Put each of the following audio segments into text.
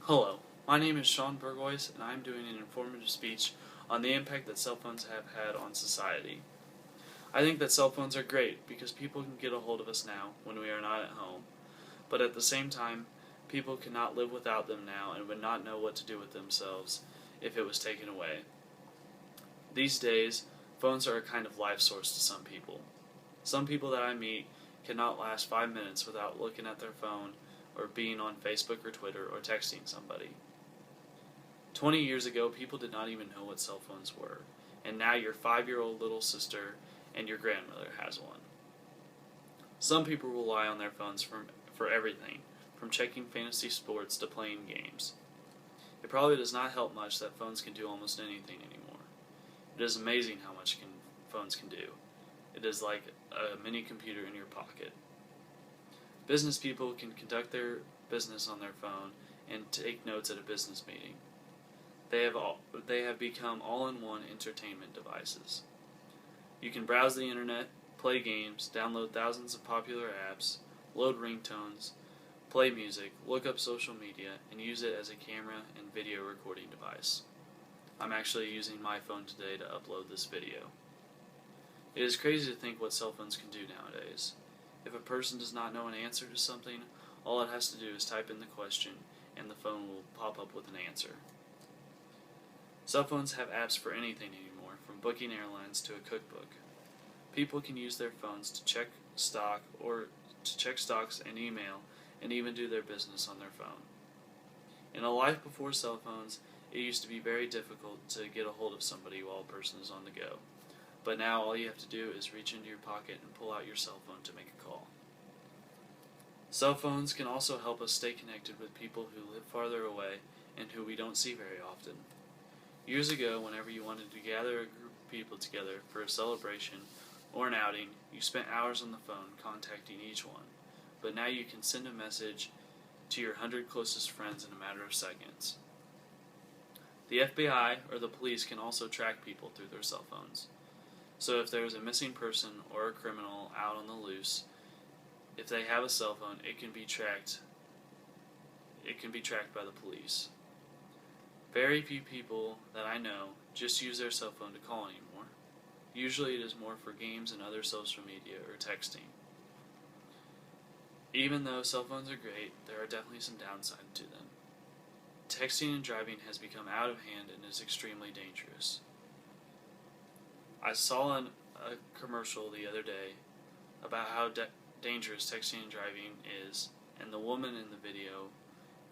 Hello, my name is Sean Bourgeois, and I am doing an informative speech on the impact that cell phones have had on society. I think that cell phones are great because people can get a hold of us now when we are not at home, but at the same time, people cannot live without them now and would not know what to do with themselves if it was taken away. These days, phones are a kind of life source to some people. Some people that I meet cannot last 5 minutes without looking at their phone or being on Facebook or Twitter or texting somebody. 20 years ago, people did not even know what cell phones were, and now your 5-year-old little sister and your grandmother has one. Some people rely on their phones for everything, from checking fantasy sports to playing games. It probably does not help much that phones can do almost anything anymore. It is amazing how much phones can do. It is like a mini computer in your pocket. Business people can conduct their business on their phone and take notes at a business meeting. They have become all-in-one entertainment devices. You can browse the internet, play games, download thousands of popular apps, load ringtones, play music, look up social media, and use it as a camera and video recording device. I'm actually using my phone today to upload this video. It is crazy to think what cell phones can do nowadays. If a person does not know an answer to something, all it has to do is type in the question and the phone will pop up with an answer. Cell phones have apps for anything anymore, from booking airlines to a cookbook. People can use their phones to check stocks and email and even do their business on their phone. In a life before cell phones, it used to be very difficult to get a hold of somebody while a person is on the go. But now all you have to do is reach into your pocket and pull out your cell phone to make a call. Cell phones can also help us stay connected with people who live farther away and who we don't see very often. Years ago, whenever you wanted to gather a group of people together for a celebration or an outing, you spent hours on the phone contacting each one. But now you can send a message to your 100 closest friends in a matter of seconds. The FBI or the police can also track people through their cell phones. So if there is a missing person or a criminal out on the loose, if they have a cell phone, it can be tracked by the police. Very few people that I know just use their cell phone to call anymore. Usually it is more for games and other social media or texting. Even though cell phones are great, there are definitely some downsides to them. Texting and driving has become out of hand and is extremely dangerous. I saw a commercial the other day about how dangerous texting and driving is, and the woman in the video,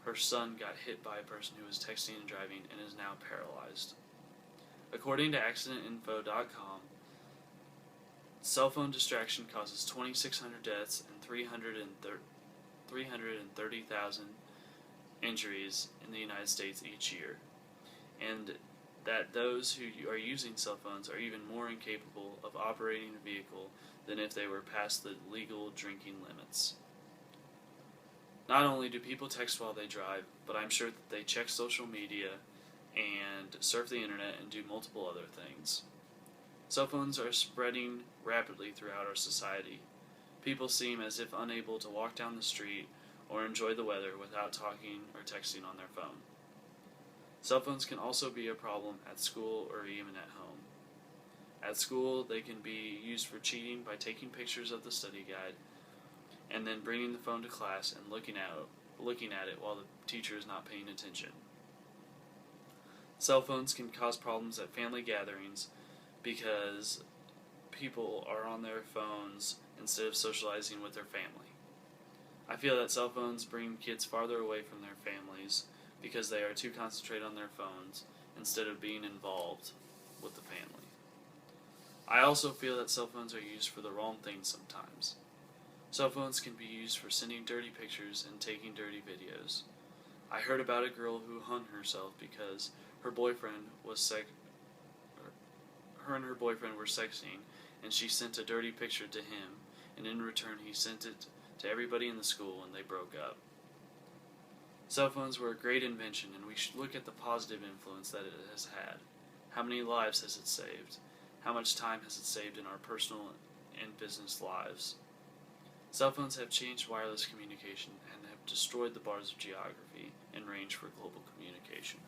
her son got hit by a person who was texting and driving and is now paralyzed. According to accidentinfo.com, cell phone distraction causes 2,600 deaths and 330,000 injuries in the United States each year, and that those who are using cell phones are even more incapable of operating a vehicle than if they were past the legal drinking limits. Not only do people text while they drive, but I'm sure that they check social media and surf the internet and do multiple other things. Cell phones are spreading rapidly throughout our society. People seem as if unable to walk down the street or enjoy the weather without talking or texting on their phone. Cell phones can also be a problem at school or even at home. At school, they can be used for cheating by taking pictures of the study guide and then bringing the phone to class and looking at it while the teacher is not paying attention. Cell phones can cause problems at family gatherings because people are on their phones instead of socializing with their family. I feel that cell phones bring kids farther away from their families because they are too concentrated on their phones instead of being involved with the family. I also feel that cell phones are used for the wrong things sometimes. Cell phones can be used for sending dirty pictures and taking dirty videos. I heard about a girl who hung herself because her and her boyfriend were sexting, and she sent a dirty picture to him, and in return he sent it to everybody in the school and they broke up. Cell phones were a great invention, and we should look at the positive influence that it has had. How many lives has it saved? How much time has it saved in our personal and business lives? Cell phones have changed wireless communication and have destroyed the bars of geography and range for global communication.